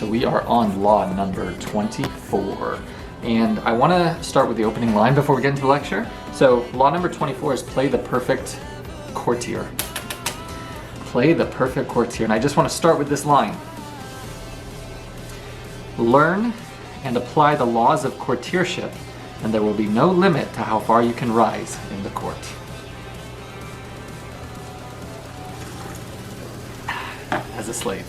So we are on law number 24. And I want to start with the opening line before we get into the lecture. So law number 24 is play the perfect courtier. Play the perfect courtier. And I just want to start with this line. Learn and apply the laws of courtiership, and there will be no limit to how far you can rise in the court. As a slave.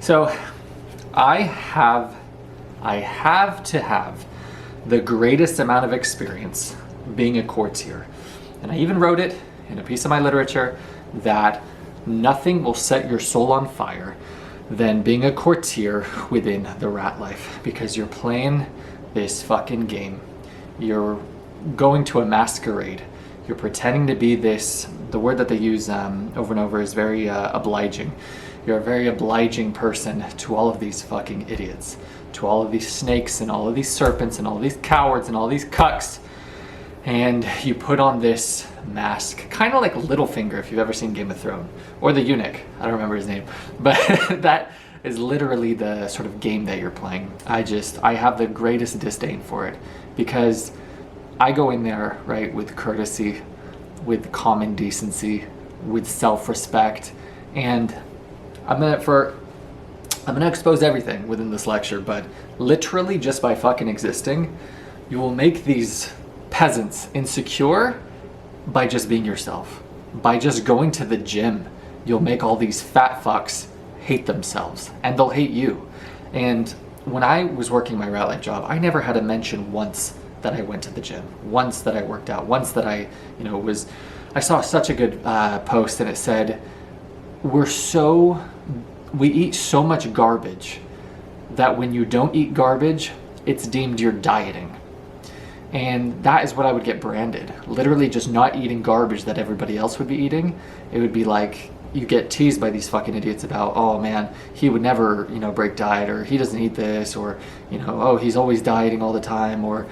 So I have to have the greatest amount of experience being a courtier. And I even wrote it in a piece of my literature that nothing will set your soul on fire than being a courtier within the rat life, because you're playing this fucking game. You're going to a masquerade. You're pretending to be this, the word that they use over and over is very obliging. You're a very obliging person to all of these fucking idiots, to all of these snakes and all of these serpents and all of these cowards and all these cucks. And you put on this mask, kind of like Littlefinger if you've ever seen Game of Thrones, or the eunuch, I don't remember his name, but that is literally the sort of game that you're playing. I have the greatest disdain for it, because I go in there, right, with courtesy, with common decency, with self-respect, and I'm gonna expose everything within this lecture, but literally just by fucking existing, you will make these peasants insecure by just being yourself. By just going to the gym, you'll make all these fat fucks hate themselves, and they'll hate you. And when I was working my rat life job, I never had to mention once that I went to the gym, once that I worked out, once that I saw such a good post, and it said, we eat so much garbage that when you don't eat garbage, it's deemed you're dieting. And that is what I would get branded. Literally just not eating garbage that everybody else would be eating. It would be like you get teased by these fucking idiots about, oh man, he would never, break diet, or he doesn't eat this, or, oh, he's always dieting all the time, or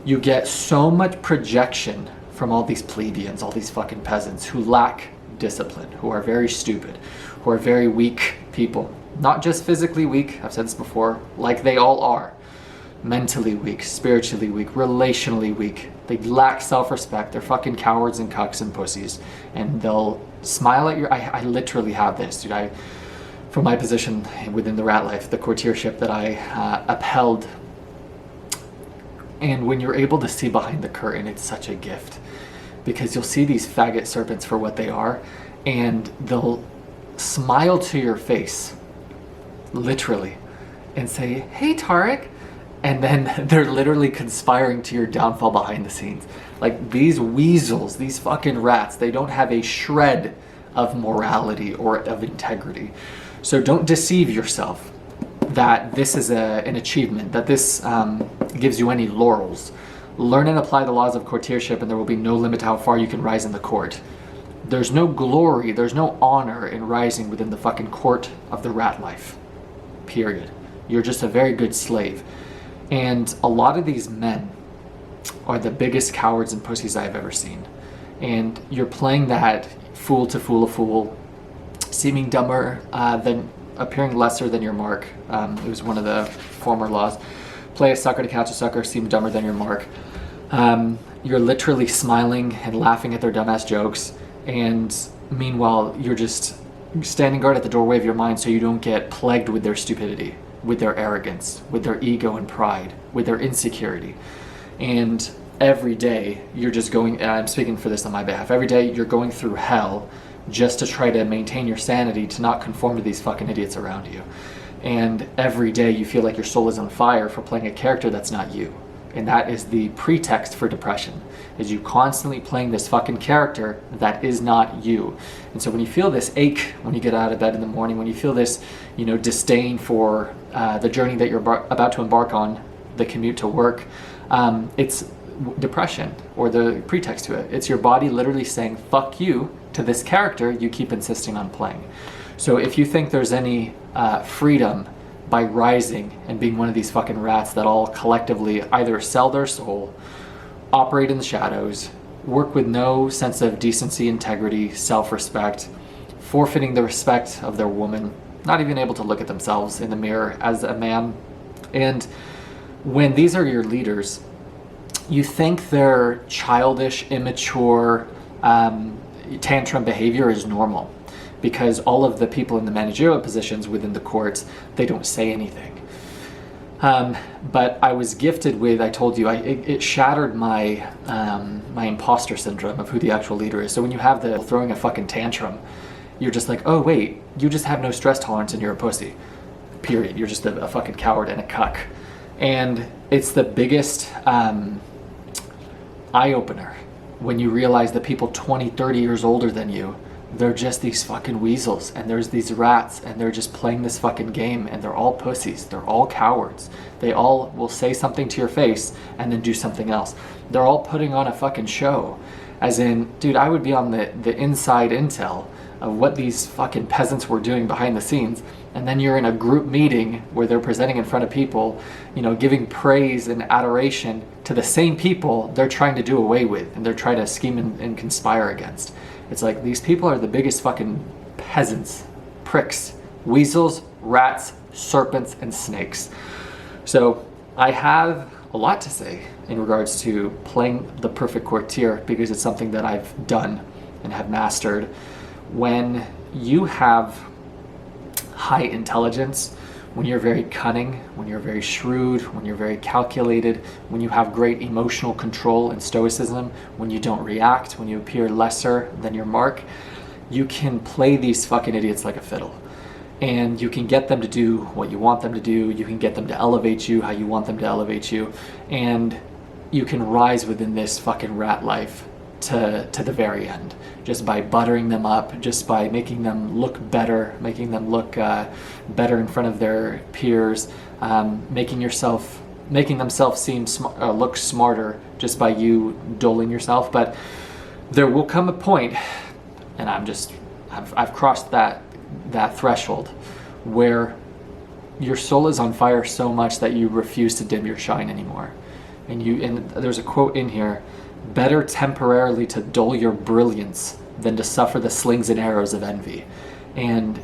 you get so much projection from all these plebeians, all these fucking peasants who lack discipline, who are very stupid, who are very weak people. Not just physically weak, I've said this before, like they all are. Mentally weak, spiritually weak, relationally weak. They lack self-respect. They're fucking cowards and cucks and pussies. And they'll smile at your... I literally have this, dude. From my position within the rat life, the courtiership that I upheld. And when you're able to see behind the curtain, it's such a gift. Because you'll see these faggot serpents for what they are, and they'll smile to your face, literally, and say, hey Tarek, and then they're literally conspiring to your downfall behind the scenes. Like these weasels, these fucking rats, they don't have a shred of morality or of integrity. So don't deceive yourself that this is an achievement, that this gives you any laurels. Learn and apply the laws of courtiership, and there will be no limit to how far you can rise in the court. There's no glory, there's no honor in rising within the fucking court of the rat life. Period. You're just a very good slave. And a lot of these men are the biggest cowards and pussies I've ever seen. And you're playing that fool to fool a fool, seeming dumber appearing lesser than your mark. It was one of the former laws. Play a sucker to catch a sucker, seem dumber than your mark. You're literally smiling and laughing at their dumbass jokes, and meanwhile you're just standing guard at the doorway of your mind so you don't get plagued with their stupidity, with their arrogance, with their ego and pride, with their insecurity. And every day you're just going, and I'm speaking for this on my behalf, every day you're going through hell just to try to maintain your sanity, to not conform to these fucking idiots around you. And every day you feel like your soul is on fire for playing a character that's not you. And that is the pretext for depression, is you constantly playing this fucking character that is not you. And so when you feel this ache when you get out of bed in the morning, when you feel this, disdain for the journey that you're about to embark on, the commute to work, it's depression, or the pretext to it. It's your body literally saying, fuck you, to this character you keep insisting on playing. So if you think there's any freedom by rising and being one of these fucking rats that all collectively either sell their soul, operate in the shadows, work with no sense of decency, integrity, self-respect, forfeiting the respect of their woman, not even able to look at themselves in the mirror as a man. And when these are your leaders, you think their childish, immature, tantrum behavior is normal, because all of the people in the managerial positions within the courts, they don't say anything. But I was gifted with, I told you, it shattered my my imposter syndrome of who the actual leader is. So when you have the throwing a fucking tantrum, you're just like, oh wait, you just have no stress tolerance and you're a pussy. Period. You're just a fucking coward and a cuck. And it's the biggest eye-opener when you realize that people 20, 30 years older than you, they're just these fucking weasels, and there's these rats, and they're just playing this fucking game, and they're all pussies, they're all cowards. They all will say something to your face and then do something else. They're all putting on a fucking show. As in, dude, I would be on the inside intel of what these fucking peasants were doing behind the scenes, and then you're in a group meeting where they're presenting in front of people, you know, giving praise and adoration to the same people they're trying to do away with, and they're trying to scheme and conspire against. It's like, these people are the biggest fucking peasants, pricks, weasels, rats, serpents, and snakes. So I have a lot to say in regards to playing the perfect courtier, because it's something that I've done and have mastered. When you have high intelligence, when you're very cunning, when you're very shrewd, when you're very calculated, when you have great emotional control and stoicism, when you don't react, when you appear lesser than your mark, you can play these fucking idiots like a fiddle. And you can get them to do what you want them to do. You can get them to elevate you how you want them to elevate you. And you can rise within this fucking rat life to the very end, just by buttering them up, just by making them look better, making them look better in front of their peers, making themselves seem look smarter just by you doling yourself. But there will come a point, and I've crossed that threshold, where your soul is on fire so much that you refuse to dim your shine anymore. And there's a quote in here: better temporarily to dull your brilliance than to suffer the slings and arrows of envy. And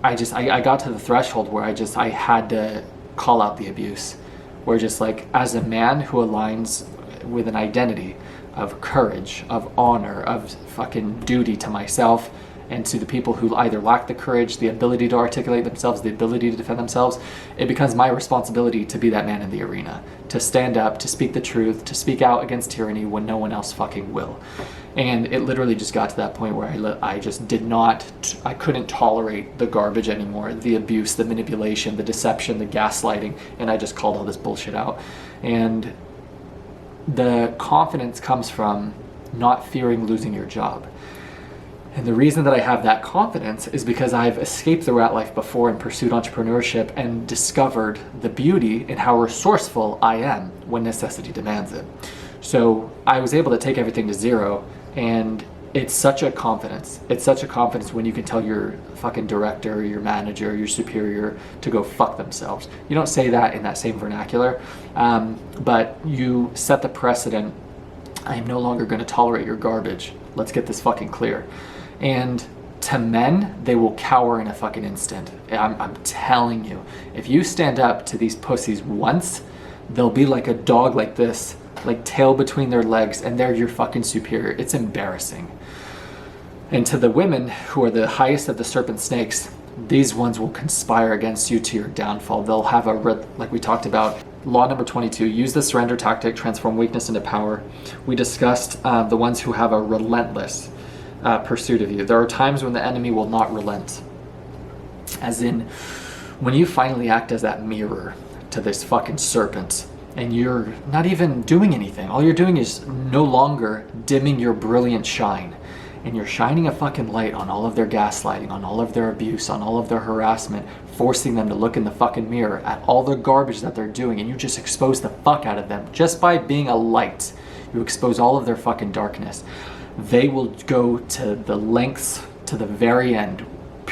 I got to the threshold where I had to call out the abuse, where just like, as a man who aligns with an identity of courage, of honor, of fucking duty to myself and to the people who either lack the courage, the ability to articulate themselves, the ability to defend themselves, it becomes my responsibility to be that man in the arena, to stand up, to speak the truth, to speak out against tyranny when no one else fucking will. And it literally just got to that point where I just I couldn't tolerate the garbage anymore, the abuse, the manipulation, the deception, the gaslighting, and I just called all this bullshit out. And the confidence comes from not fearing losing your job. And the reason that I have that confidence is because I've escaped the rat life before and pursued entrepreneurship and discovered the beauty in how resourceful I am when necessity demands it. So I was able to take everything to zero, and it's such a confidence. It's such a confidence when you can tell your fucking director, your manager, your superior to go fuck themselves. You don't say that in that same vernacular, but you set the precedent. I am no longer going to tolerate your garbage. Let's get this fucking clear. And to men, they will cower in a fucking instant. I'm telling you, if you stand up to these pussies once, they'll be like a dog like this, like tail between their legs, and they're your fucking superior. It's embarrassing. And to the women, who are the highest of the serpent snakes, these ones will conspire against you to your downfall. They'll have like we talked about, law number 22, use the surrender tactic, transform weakness into power. We discussed the ones who have a relentless pursuit of you. There are times when the enemy will not relent. As in, when you finally act as that mirror to this fucking serpent, and you're not even doing anything. All you're doing is no longer dimming your brilliant shine. And you're shining a fucking light on all of their gaslighting, on all of their abuse, on all of their harassment, forcing them to look in the fucking mirror at all the garbage that they're doing, and you just expose the fuck out of them. Just by being a light, you expose all of their fucking darkness. They will go to the lengths, to the very end,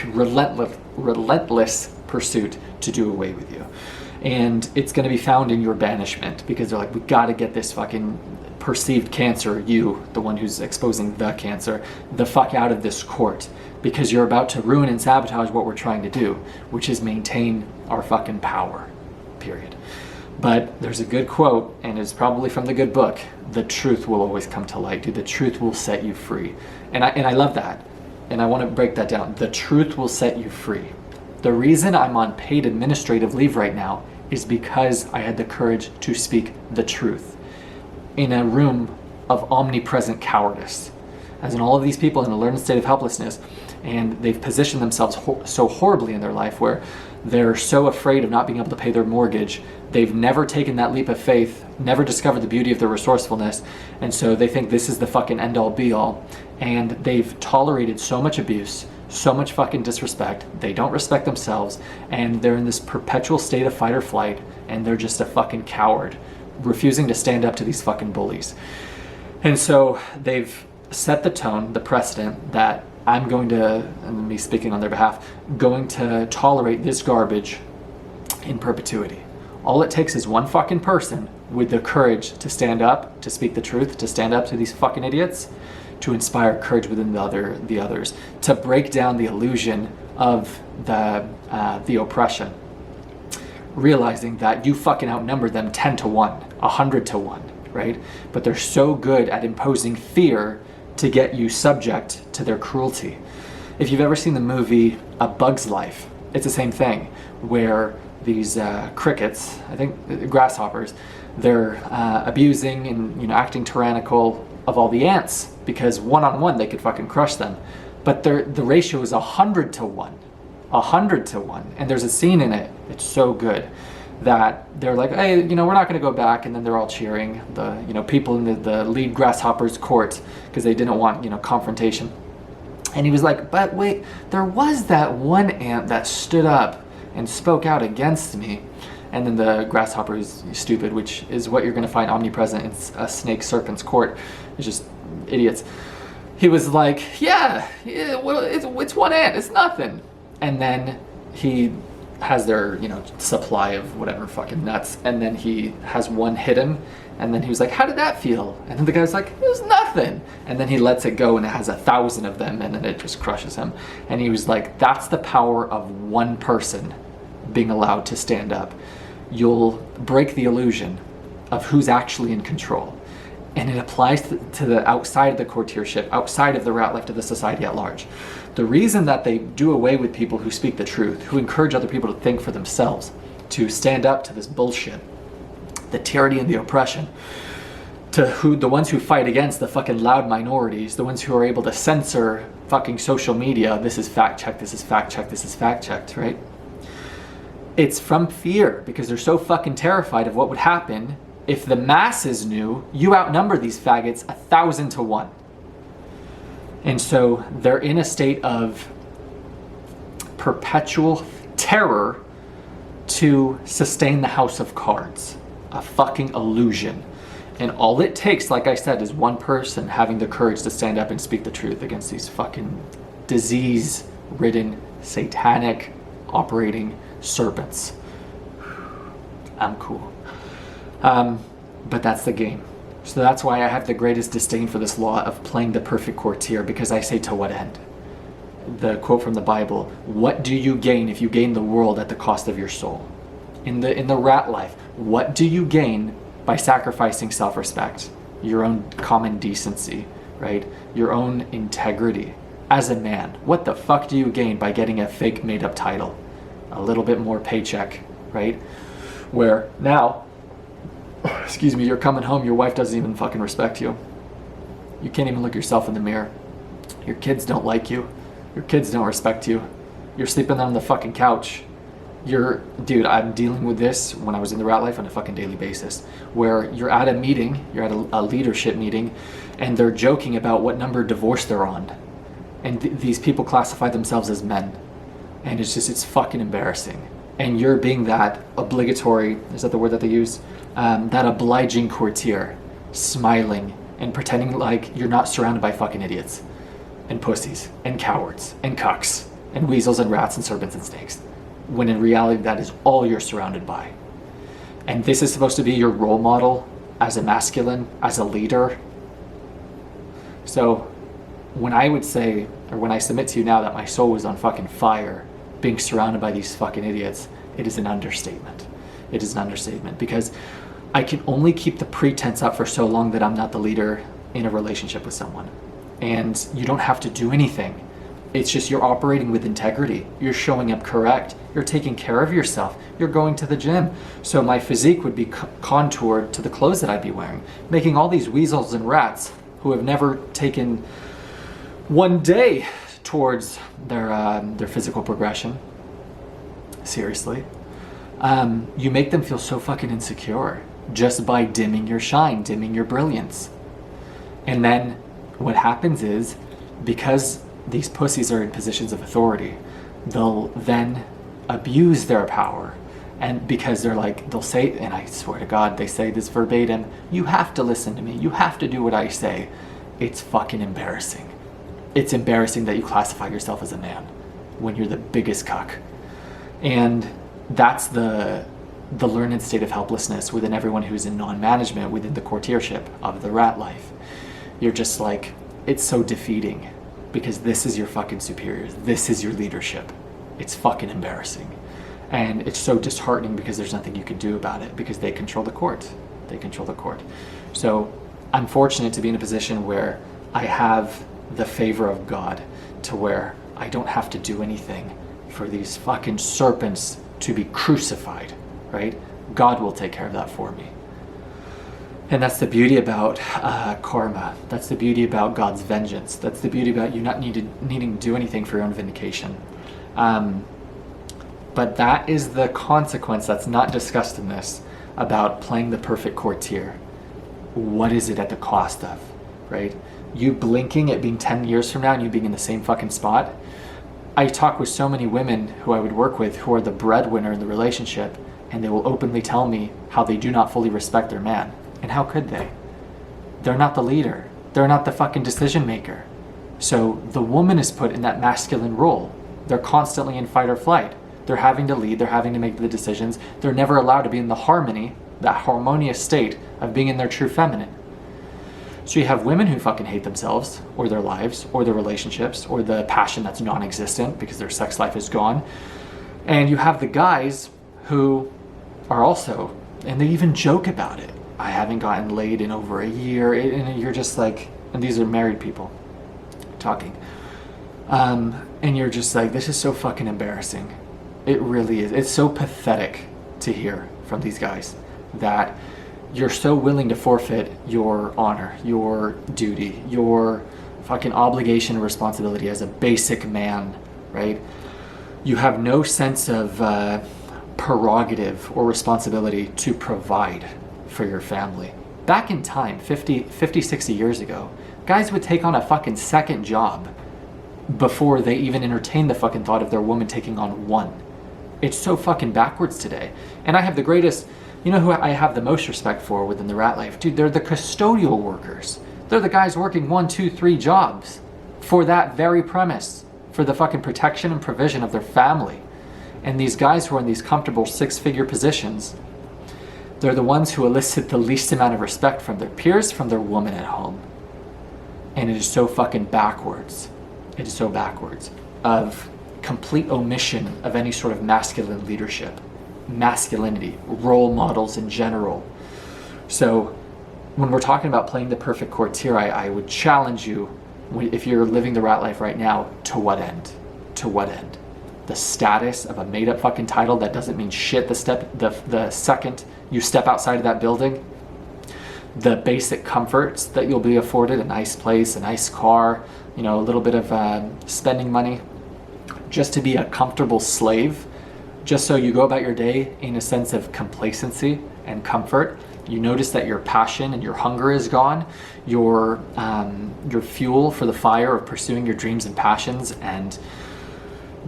relentless pursuit to do away with you. And it's going to be found in your banishment, because they're like, we got to get this fucking perceived cancer, you, the one who's exposing the cancer, the fuck out of this court, because you're about to ruin and sabotage what we're trying to do, which is maintain our fucking power, period. But there's a good quote, and it's probably from the good book: the truth will always come to light, dude. The truth will set you free. And I love that. And I want to break that down. The truth will set you free. The reason I'm on paid administrative leave right now is because I had the courage to speak the truth in a room of omnipresent cowardice. As in, all of these people in a learned state of helplessness, and they've positioned themselves so horribly in their life where they're so afraid of not being able to pay their mortgage. They've never taken that leap of faith, never discovered the beauty of their resourcefulness, and so they think this is the fucking end-all be-all. And they've tolerated so much abuse, so much fucking disrespect. They don't respect themselves, and they're in this perpetual state of fight or flight, and they're just a fucking coward, refusing to stand up to these fucking bullies. And so they've set the tone, the precedent, that I'm going to, and me speaking on their behalf, going to tolerate this garbage in perpetuity. All it takes is one fucking person with the courage to stand up, to speak the truth, to stand up to these fucking idiots, to inspire courage within the others, to break down the illusion of the oppression, realizing that you fucking outnumber them 10 to 1, 100 to 1, right? But they're so good at imposing fear to get you subject to their cruelty. If you've ever seen the movie A Bug's Life, it's the same thing, where these crickets, I think grasshoppers, they're abusing and acting tyrannical of all the ants, because one-on-one they could fucking crush them. But the ratio is 100 to 1. 100 to 1. And there's a scene in it, it's so good, that they're like, hey, we're not going to go back, and then they're all cheering, the people in the lead grasshopper's court, because they didn't want confrontation. And he was like, but wait, there was that one ant that stood up and spoke out against me. And then the grasshopper is stupid, which is what you're going to find omnipresent in a snake serpent's court. It's just idiots. He was like, yeah, well, it's one ant, it's nothing. And then he has their supply of whatever fucking nuts, and then he has one hit him, and then he was like, how did that feel? And then the guy was like, it was nothing. And then he lets it go, and it has 1,000 of them, and then it just crushes him. And he was like, that's the power of one person being allowed to stand up. You'll break the illusion of who's actually in control. And it applies to the outside of the courtiership, outside of the rat life, of the society at large. The reason that they do away with people who speak the truth, who encourage other people to think for themselves, to stand up to this bullshit, the tyranny and the oppression, to the ones who fight against the fucking loud minorities, the ones who are able to censor fucking social media, this is fact checked, this is fact checked, this is fact checked, right? It's from fear, because they're so fucking terrified of what would happen if the masses knew you outnumber these faggots 1,000 to 1. And so they're in a state of perpetual terror to sustain the house of cards. A fucking illusion. And all it takes, like I said, is one person having the courage to stand up and speak the truth against these fucking disease-ridden, satanic, operating serpents. I'm cool. But that's the game. So that's why I have the greatest disdain for this law of playing the perfect courtier, because I say, to what end? The quote from the Bible, what do you gain if you gain the world at the cost of your soul? In the rat life, what do you gain by sacrificing self-respect, your own common decency, right? Your own integrity as a man? What the fuck do you gain by getting a fake made-up title? A little bit more paycheck, right? Where now, excuse me, you're coming home, your wife doesn't even fucking respect you. You can't even look yourself in the mirror. Your kids don't like you. Your kids don't respect you. You're sleeping on the fucking couch. Dude, I'm dealing with this when I was in the rat life on a fucking daily basis, where you're at a meeting, you're at a leadership meeting, and they're joking about what number divorce they're on. And these people classify themselves as men. And it's fucking embarrassing. And you're being that obligatory, is that the word that they use? That obliging courtier, smiling and pretending like you're not surrounded by fucking idiots and pussies and cowards and cucks and weasels and rats and serpents and snakes. when in reality that is all you're surrounded by. And this is supposed to be your role model as a masculine, as a leader. So when I would say, or when I submit to you now that my soul was on fucking fire, being surrounded by these fucking idiots, it is an understatement. It is an understatement, because I can only keep the pretense up for so long that I'm not the leader in a relationship with someone. And you don't have to do anything. It's just you're operating with integrity. You're showing up correct. You're taking care of yourself. You're going to the gym. So my physique would be contoured to the clothes that I'd be wearing, making all these weasels and rats who have never taken one day towards their physical progression seriously. You make them feel so fucking insecure just by dimming your shine, dimming your brilliance. And then what happens is, because these pussies are in positions of authority, they'll then abuse their power. And because they're like, they'll say, and I swear to God, they say this verbatim, you have to listen to me, you have to do what I say. It's fucking embarrassing. It's embarrassing that you classify yourself as a man when you're the biggest cuck. And that's the learned state of helplessness within everyone who's in non-management, within the courtiership of the rat life. You're just like, it's so defeating, because this is your fucking superiors. This is your leadership. It's fucking embarrassing. And it's so disheartening because there's nothing you can do about it, because they control the court. They control the court. So I'm fortunate to be in a position where I have the favor of God, to where I don't have to do anything for these fucking serpents to be crucified, right? God will take care of that for me. And that's the beauty about karma. That's the beauty about God's vengeance. That's the beauty about you not needing to do anything for your own vindication. But that is the consequence that's not discussed in this about playing the perfect courtier. What is it at the cost of, right? You blinking at being 10 years from now and you being in the same fucking spot. I talk with so many women who I would work with who are the breadwinner in the relationship, and they will openly tell me how they do not fully respect their man. And how could they? They're not the leader. They're not the fucking decision maker. So the woman is put in that masculine role. They're constantly in fight or flight. They're having to lead. They're having to make the decisions. They're never allowed to be in the harmony, that harmonious state of being in their true feminine. So you have women who fucking hate themselves, or their lives, or their relationships, or the passion that's non-existent because their sex life is gone. And you have the guys who are also, and they even joke about it. I haven't gotten laid in over a year. And you're just like, and these are married people talking. And you're just like, this is so fucking embarrassing. It really is. It's so pathetic to hear from these guys that you're so willing to forfeit your honor, your duty, your fucking obligation and responsibility as a basic man, right? You have no sense of prerogative or responsibility to provide for your family. Back in time, 50, 60 years ago, guys would take on a fucking second job before they even entertained the fucking thought of their woman taking on one. It's so fucking backwards today. And I have the greatest, you know who I have the most respect for within the rat life? Dude, they're the custodial workers. They're the guys working 1, 2, 3 jobs for that very premise, for the fucking protection and provision of their family. And these guys who are in these comfortable 6-figure positions, they're the ones who elicit the least amount of respect from their peers, from their woman at home. And it is so fucking backwards. It is so backwards of complete omission of any sort of masculine leadership, masculinity, role models in general. So when we're talking about playing the perfect courtier, I would challenge you, if you're living the rat life right now, to what end? To what end? The status of a made-up fucking title that doesn't mean shit the second you step outside of that building? The basic comforts that you'll be afforded, a nice place, a nice car, you know, a little bit of spending money, just to be a comfortable slave, just so you go about your day in a sense of complacency and comfort. You notice that your passion and your hunger is gone, your fuel for the fire of pursuing your dreams and passions and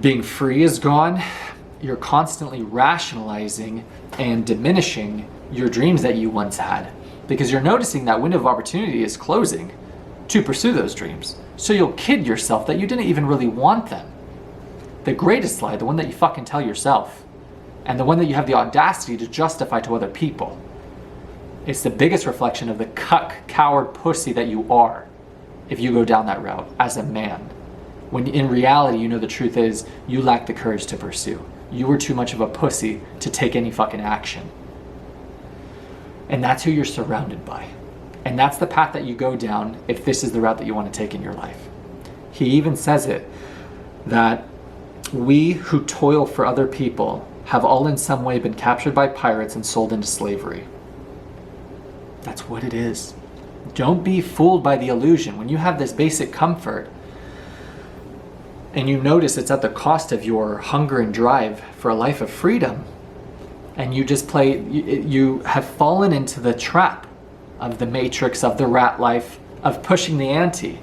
being free is gone. You're constantly rationalizing and diminishing your dreams that you once had, because you're noticing that window of opportunity is closing to pursue those dreams. So you'll kid yourself that you didn't even really want them. the greatest lie, the one that you fucking tell yourself, and the one that you have the audacity to justify to other people. It's the biggest reflection of the cuck, coward pussy that you are if you go down that route as a man. When in reality, you know the truth is you lack the courage to pursue. You were too much of a pussy to take any fucking action. And that's who you're surrounded by. And that's the path that you go down if this is the route that you want to take in your life. He even says it, that we who toil for other people have all in some way been captured by pirates and sold into slavery. That's what it is. Don't be fooled by the illusion. When you have this basic comfort and you notice it's at the cost of your hunger and drive for a life of freedom, and you just you have fallen into the trap of the matrix, of the rat life, of pushing the ante.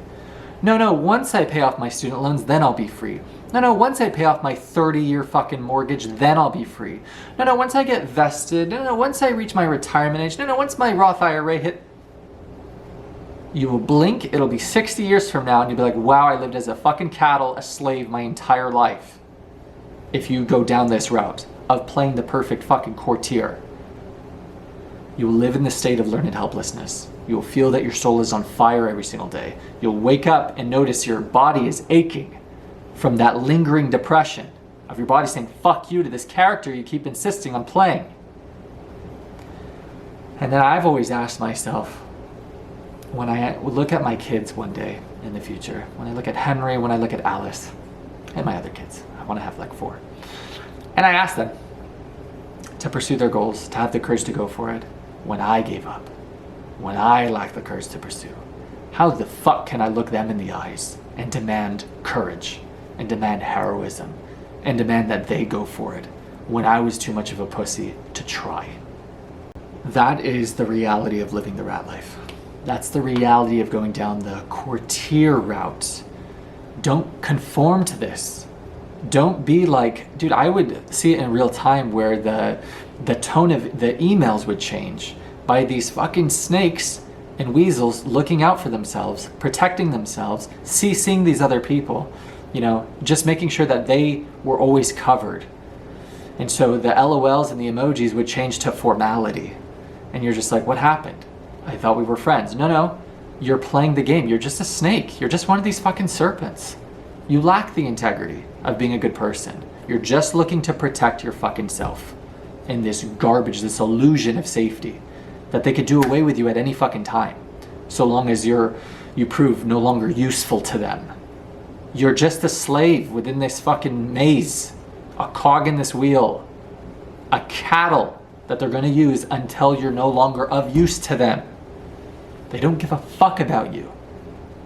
No, once I pay off my student loans, then I'll be free. No, once I pay off my 30-year fucking mortgage, then I'll be free. No, once I get vested. No, once I reach my retirement age. No, once my Roth IRA hit. You will blink, it'll be 60 years from now, and you'll be like, wow, I lived as a fucking cattle, a slave my entire life. If you go down this route of playing the perfect fucking courtier. You will live in the state of learned helplessness. You will feel that your soul is on fire every single day. You'll wake up and notice your body is aching from that lingering depression of your body saying, fuck you to this character you keep insisting on playing. And then I've always asked myself, when I look at my kids one day in the future, when I look at Henry, when I look at Alice, and my other kids, I want to have like 4. And I ask them to pursue their goals, to have the courage to go for it, when I gave up, when I lacked the courage to pursue. How the fuck can I look them in the eyes and demand courage, and demand heroism, and demand that they go for it, when I was too much of a pussy to try? That is the reality of living the rat life. That's the reality of going down the courtier route. Don't conform to this. Don't be like, dude, I would see it in real time where the tone of the emails would change by these fucking snakes and weasels looking out for themselves, protecting themselves, seeing these other people, just making sure that they were always covered. And so the LOLs and the emojis would change to formality. And you're just like, what happened? I thought we were friends. No, you're playing the game. You're just a snake. You're just one of these fucking serpents. You lack the integrity of being a good person. You're just looking to protect your fucking self in this garbage, this illusion of safety that they could do away with you at any fucking time, so long as you prove no longer useful to them. You're just a slave within this fucking maze, a cog in this wheel, a cattle that they're going to use until you're no longer of use to them. They don't give a fuck about you.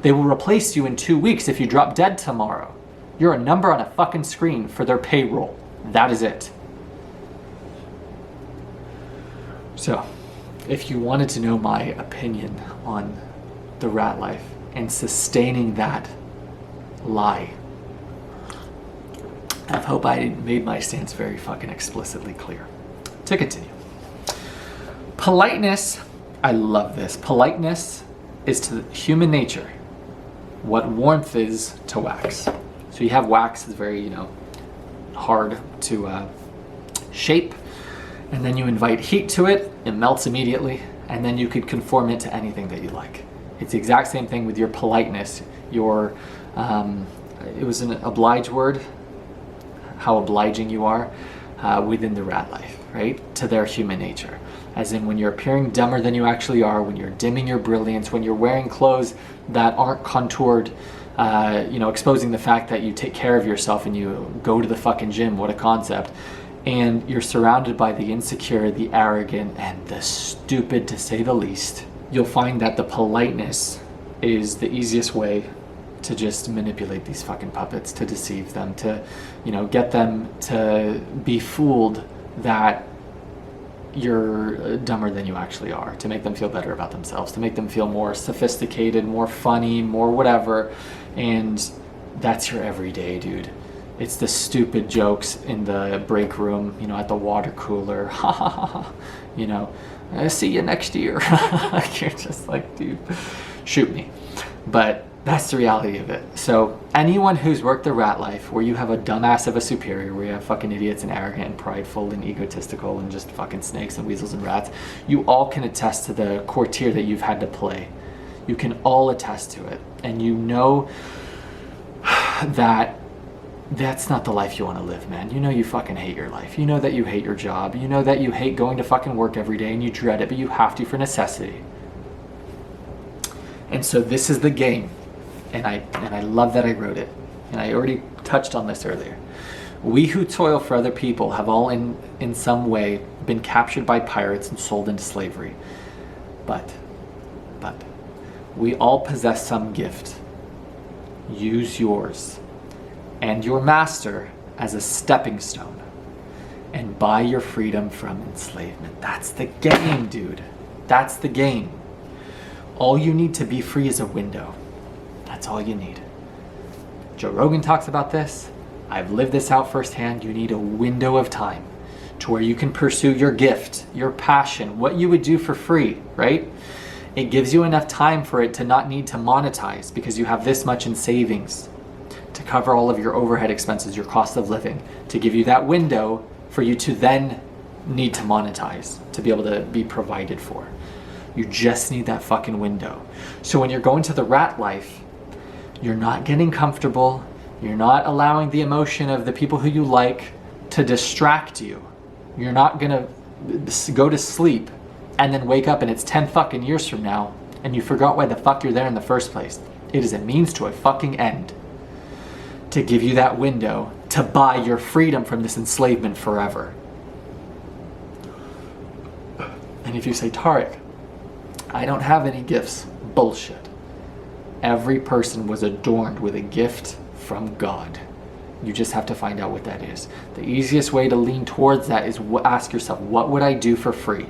They will replace you in 2 weeks if you drop dead tomorrow. You're a number on a fucking screen for their payroll. That is it. So, if you wanted to know my opinion on the rat life and sustaining that lie, I hope I made my stance very fucking explicitly clear. To continue. Politeness, I love this. Politeness is to human nature what warmth is to wax. So you have wax, it's very, hard to shape, and then you invite heat to it, it melts immediately, and then you could conform it to anything that you like. It's the exact same thing with your politeness. Your, it was an oblige word, how obliging you are within the rat life, right? To their human nature. As in when you're appearing dumber than you actually are, when you're dimming your brilliance, when you're wearing clothes that aren't contoured, exposing the fact that you take care of yourself and you go to the fucking gym, what a concept. And you're surrounded by the insecure, the arrogant, and the stupid, to say the least. You'll find that the politeness is the easiest way to just manipulate these fucking puppets, to deceive them, to, get them to be fooled that you're dumber than you actually are, to make them feel better about themselves, to make them feel more sophisticated, more funny, more whatever. And that's your everyday, dude. It's the stupid jokes in the break room, at the water cooler. Ha ha ha ha. I see you next year. You're just like, dude, shoot me. But That's the reality of it. So anyone who's worked the rat life, where you have a dumbass of a superior, where you have fucking idiots and arrogant and prideful and egotistical and just fucking snakes and weasels and rats, you all can attest to the courtier that you've had to play. You can all attest to it. And you know that that's not the life you want to live, man. You know you fucking hate your life. You know that you hate your job. You know that you hate going to fucking work every day and you dread it, but you have to for necessity. And so this is the game. And I love that I wrote it. And I already touched on this earlier. We who toil for other people have all in some way been captured by pirates and sold into slavery. But we all possess some gift. Use yours and your master as a stepping stone and buy your freedom from enslavement. That's the game, dude. That's the game. All you need to be free is a window. That's all you need. Joe Rogan talks about this. I've lived this out firsthand. You need a window of time to where you can pursue your gift, your passion, what you would do for free, right? It gives you enough time for it to not need to monetize because you have this much in savings to cover all of your overhead expenses, your cost of living, to give you that window for you to then need to monetize, to be able to be provided for. You just need that fucking window. So when you're going to the rat life, you're not getting comfortable. You're not allowing the emotion of the people who you like to distract you. You're not gonna go to sleep and then wake up and it's 10 fucking years from now and you forgot why the fuck you're there in the first place. It is a means to a fucking end to give you that window to buy your freedom from this enslavement forever. And if you say, Tarek, I don't have any gifts, bullshit. Every person was adorned with a gift from God. You just have to find out what that is. The easiest way to lean towards that is ask yourself, what would I do for free?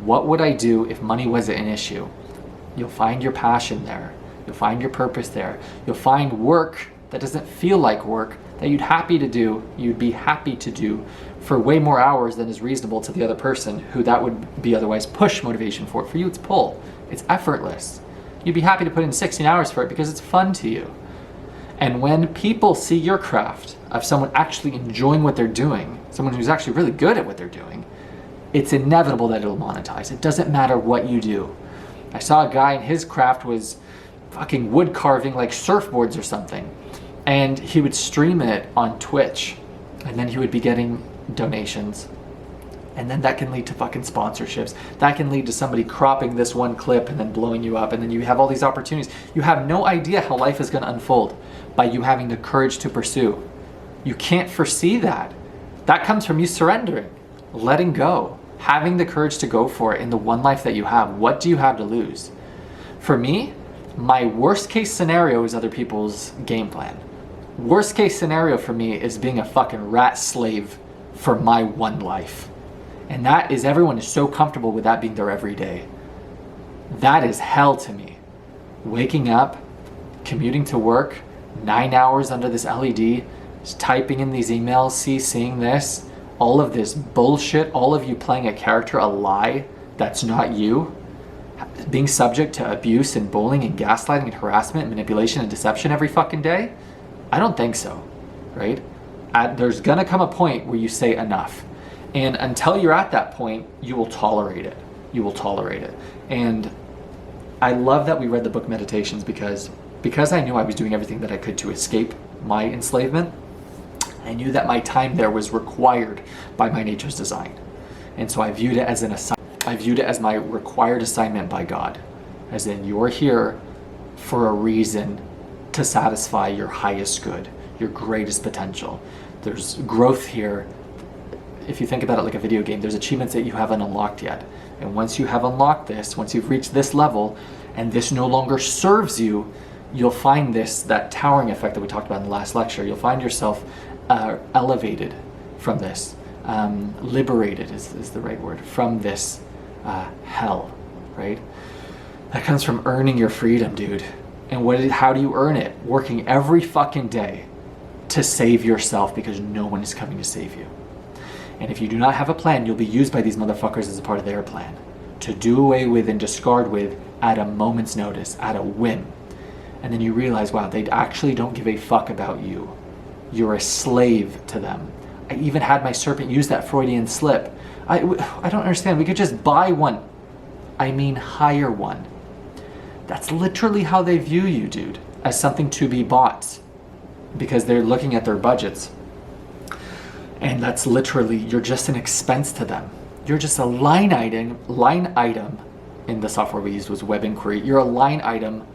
What would I do if money wasn't an issue? You'll find your passion there. You'll find your purpose there. You'll find work that doesn't feel like work that you'd be happy to do for way more hours than is reasonable to the other person who that would be otherwise push motivation for. For you, it's pull. It's effortless. You'd be happy to put in 16 hours for it because it's fun to you. And when people see your craft of someone actually enjoying what they're doing, someone who's actually really good at what they're doing, it's inevitable that it'll monetize. It doesn't matter what you do. I saw a guy and his craft was fucking wood carving like surfboards or something. And he would stream it on Twitch. And then he would be getting donations. And then that can lead to fucking sponsorships. That can lead to somebody cropping this one clip and then blowing you up. And then you have all these opportunities. You have no idea how life is going to unfold by you having the courage to pursue. You can't foresee that. That comes from you surrendering, letting go, having the courage to go for it in the one life that you have. What do you have to lose? For me, my worst case scenario is other people's game plan. Worst case scenario for me is being a fucking rat slave for my one life. And that is, everyone is so comfortable with that being their everyday. That is hell to me. Waking up, commuting to work, 9 hours under this LED, just typing in these emails, seeing this, all of this bullshit, all of you playing a character, a lie that's not you, being subject to abuse and bullying and gaslighting and harassment and manipulation and deception every fucking day? I don't think so, right? There's gonna come a point where you say enough. And until you're at that point, you will tolerate it. You will tolerate it. And I love that we read the book Meditations because I knew I was doing everything that I could to escape my enslavement. I knew that my time there was required by my nature's design. And so I viewed it as I viewed it as my required assignment by God. As in, you're here for a reason to satisfy your highest good, your greatest potential. There's growth here. If you think about it like a video game, there's achievements that you haven't unlocked yet. And once you have unlocked this, once you've reached this level, and this no longer serves you, you'll find that towering effect that we talked about in the last lecture. You'll find yourself elevated from this, liberated is the right word, from this hell, right? That comes from earning your freedom, dude. And how do you earn it? Working every fucking day to save yourself because no one is coming to save you. And if you do not have a plan, you'll be used by these motherfuckers as a part of their plan to do away with and discard with at a moment's notice, at a whim. And then you realize, wow, they actually don't give a fuck about you. You're a slave to them. I even had my serpent use that Freudian slip. I don't understand. We could just buy one. I mean, hire one. That's literally how they view you, dude, as something to be bought, because they're looking at their budgets. And that's literally, you're just an expense to them. You're just a line item in the software we used was Web Inquiry. You're a line item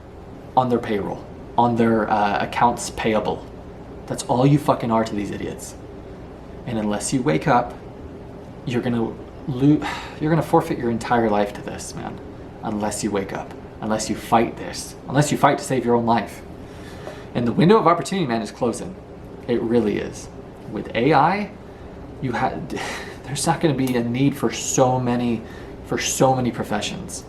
on their payroll, on their accounts payable. That's all you fucking are to these idiots. And unless you wake up, you're gonna forfeit your entire life to this, man. Unless you wake up, unless you fight this, unless you fight to save your own life. And the window of opportunity, man, is closing. It really is. With AI, there's not going to be a need for so many professions.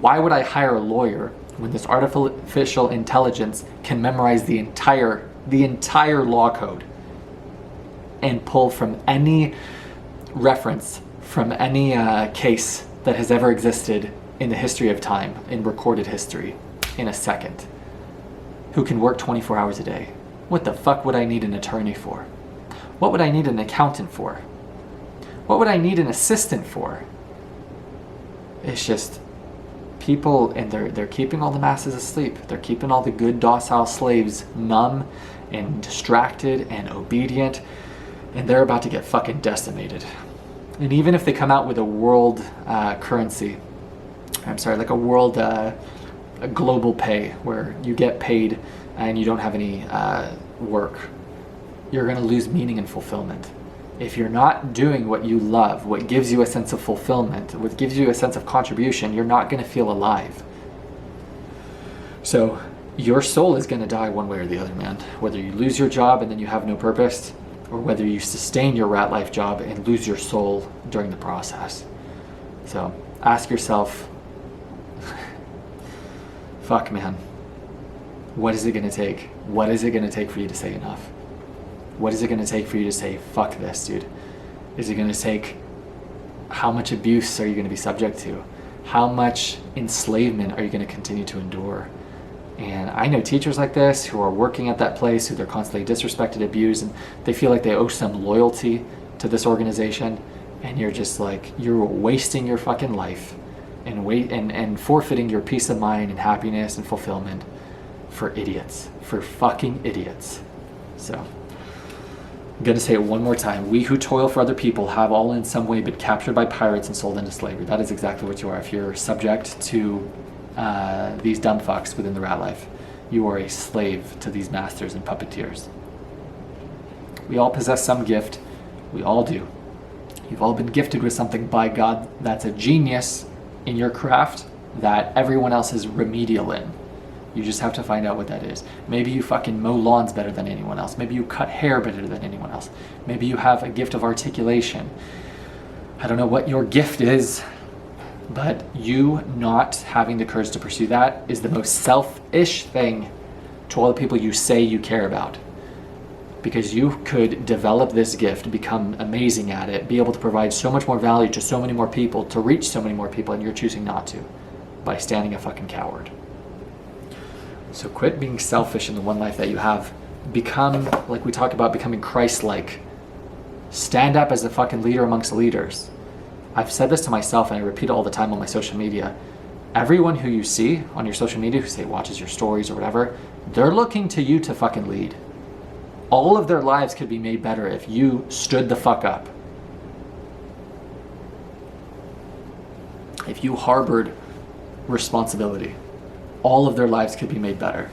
Why would I hire a lawyer when this artificial intelligence can memorize the entire law code and pull from any reference from any case that has ever existed in the history of time, in recorded history, in a second? Who can work 24 hours a day? What the fuck would I need an attorney for? What would I need an accountant for? What would I need an assistant for? It's just people, and they're keeping all the masses asleep. They're keeping all the good docile slaves numb and distracted and obedient, and they're about to get fucking decimated. And even if they come out with a world currency, like a world a global pay where you get paid and you don't have any work, you're going to lose meaning and fulfillment. If you're not doing what you love, what gives you a sense of fulfillment, what gives you a sense of contribution, you're not going to feel alive. So your soul is going to die one way or the other, man. Whether you lose your job and then you have no purpose, or whether you sustain your rat life job and lose your soul during the process. So ask yourself, fuck, man, what is it going to take? What is it going to take for you to say enough? What is it going to take for you to say, fuck this, dude? Is it going to take, how much abuse are you going to be subject to? How much enslavement are you going to continue to endure? And I know teachers like this who are working at that place, who they're constantly disrespected, abused, and they feel like they owe some loyalty to this organization. And you're just like, you're wasting your fucking life and forfeiting your peace of mind and happiness and fulfillment for idiots, for fucking idiots. So I'm going to say it one more time. We who toil for other people have all in some way been captured by pirates and sold into slavery. That is exactly what you are. If you're subject to these dumb fucks within the rat life, you are a slave to these masters and puppeteers. We all possess some gift. We all do. You've all been gifted with something by God that's a genius in your craft that everyone else is remedial in. You just have to find out what that is. Maybe you fucking mow lawns better than anyone else. Maybe you cut hair better than anyone else. Maybe you have a gift of articulation. I don't know what your gift is, but you not having the courage to pursue that is the most selfish thing to all the people you say you care about. Because you could develop this gift, become amazing at it, be able to provide so much more value to so many more people, to reach so many more people, and you're choosing not to by standing a fucking coward. So quit being selfish in the one life that you have. Become, like we talk about, becoming Christ-like. Stand up as a fucking leader amongst leaders. I've said this to myself and I repeat it all the time on my social media. Everyone who you see on your social media who say watches your stories or whatever, they're looking to you to fucking lead. All of their lives could be made better if you stood the fuck up. If you harbored responsibility, all of their lives could be made better.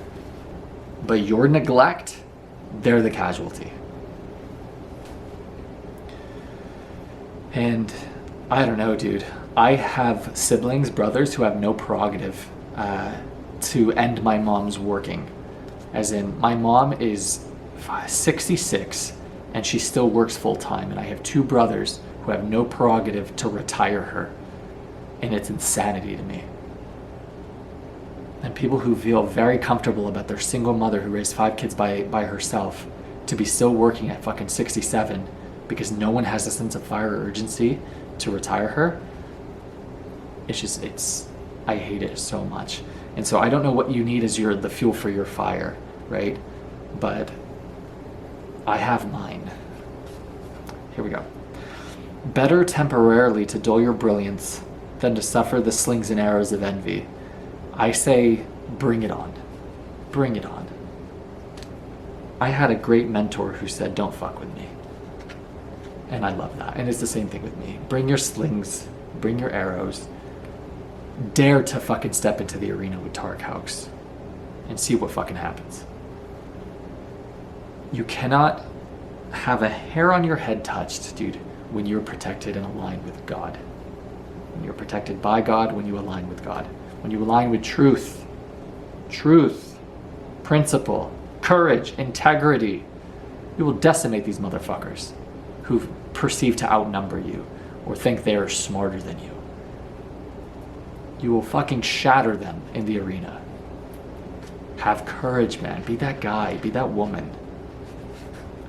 But your neglect, they're the casualty. And I don't know, dude. I have siblings, brothers, who have no prerogative to end my mom's working. As in, my mom is 66 and she still works full time. And I have two brothers who have no prerogative to retire her. And it's insanity to me. And people who feel very comfortable about their single mother who raised 5 kids by herself to be still working at fucking 67 because no one has a sense of fire or urgency to retire her. I hate it so much. And so I don't know what you need as the fuel for your fire, right? But I have mine. Here we go. Better temporarily to dull your brilliance than to suffer the slings and arrows of envy. I say, bring it on. Bring it on. I had a great mentor who said, don't fuck with me. And I love that. And it's the same thing with me. Bring your slings, bring your arrows. Dare to fucking step into the arena with Tarek House and see what fucking happens. You cannot have a hair on your head touched, dude, when you're protected and aligned with God. When you're protected by God, when you align with God. When you align with truth, principle, courage, integrity, you will decimate these motherfuckers who perceive to outnumber you or think they are smarter than you. You will fucking shatter them in the arena. Have courage, man. Be that guy. Be that woman.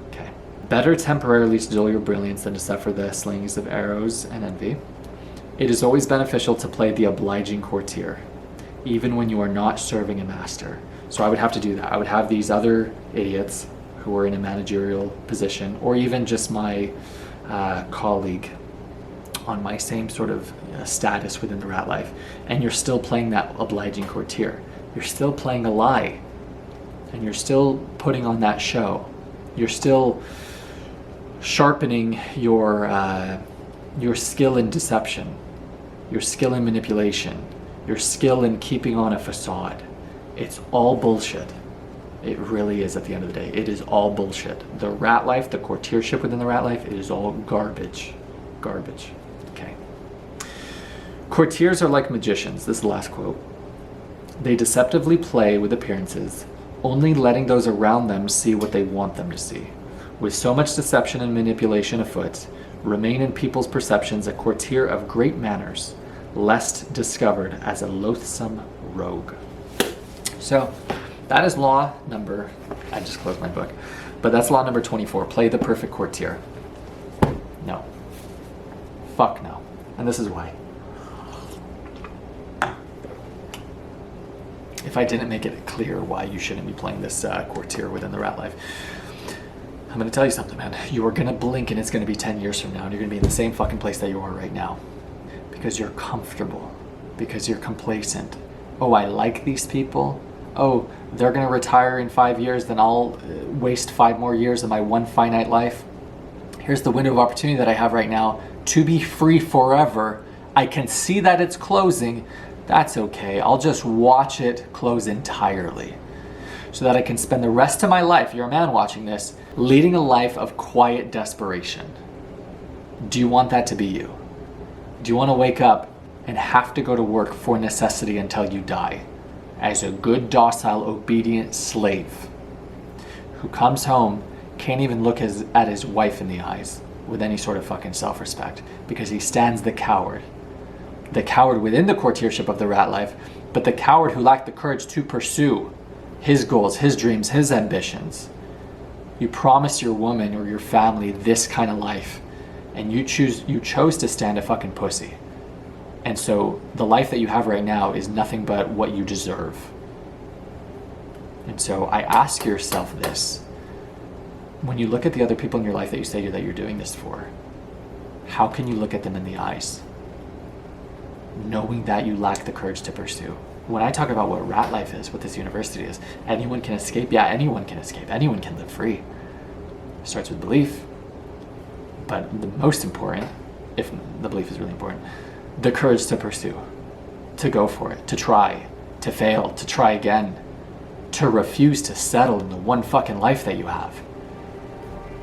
Okay. Better temporarily to dull your brilliance than to suffer the slings of arrows and envy. It is always beneficial to play the obliging courtier, even when you are not serving a master. So I would have to do that. I would have these other idiots who are in a managerial position, or even just my colleague on my same sort of status within the rat life, and you're still playing that obliging courtier. You're still playing a lie, and you're still putting on that show. You're still sharpening your skill in deception, your skill in manipulation, your skill in keeping on a facade. It's all bullshit. It really is at the end of the day. It is all bullshit. The rat life, the courtiership within the rat life, it is all garbage. Garbage. Okay. Courtiers are like magicians. This is the last quote. They deceptively play with appearances, only letting those around them see what they want them to see. With so much deception and manipulation afoot, remain in people's perceptions a courtier of great manners, lest discovered as a loathsome rogue. So that is law number, I just closed my book, but that's law number 24. Play the perfect courtier. No. Fuck no. And this is why. If I didn't make it clear why you shouldn't be playing this courtier within the rat life, I'm going to tell you something, man. You are going to blink and it's going to be 10 years from now, and you're going to be in the same fucking place that you are right now. Because you're comfortable. Because you're complacent. Oh, I like these people. Oh, they're going to retire in 5 years, then I'll waste 5 more years of my one finite life. Here's the window of opportunity that I have right now to be free forever. I can see that it's closing. That's okay. I'll just watch it close entirely so that I can spend the rest of my life, you're a man watching this, leading a life of quiet desperation. Do you want that to be you? Do you want to wake up and have to go to work for necessity until you die as a good, docile, obedient slave who comes home, can't even look at his wife in the eyes with any sort of fucking self-respect because he stands the coward within the courtiership of the rat life, but the coward who lacked the courage to pursue his goals, his dreams, his ambitions. You promised your woman or your family this kind of life, and you chose to stand a fucking pussy. And so the life that you have right now is nothing but what you deserve. And so I ask yourself this. When you look at the other people in your life that you say that you're doing this for, how can you look at them in the eyes, knowing that you lack the courage to pursue? When I talk about what rat life is, what this university is, anyone can escape. Yeah, anyone can escape. Anyone can live free. It starts with belief. But the most important, if the belief is really important, the courage to pursue, to go for it, to try, to fail, to try again, to refuse to settle in the one fucking life that you have.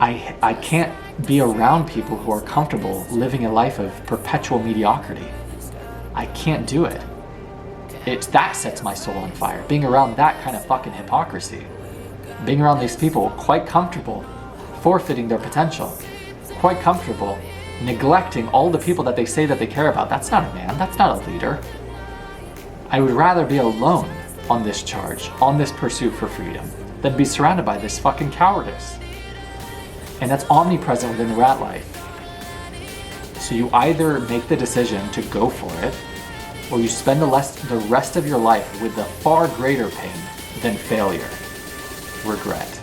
I can't be around people who are comfortable living a life of perpetual mediocrity. I can't do it. That sets my soul on fire. Being around that kind of fucking hypocrisy. Being around these people quite comfortable forfeiting their potential. Quite comfortable neglecting all the people that they say that they care about. That's not a man. That's not a leader. I would rather be alone on this charge, on this pursuit for freedom, than be surrounded by this fucking cowardice. And that's omnipresent within the rat life. So you either make the decision to go for it or you spend the rest of your life with the far greater pain than failure, regret.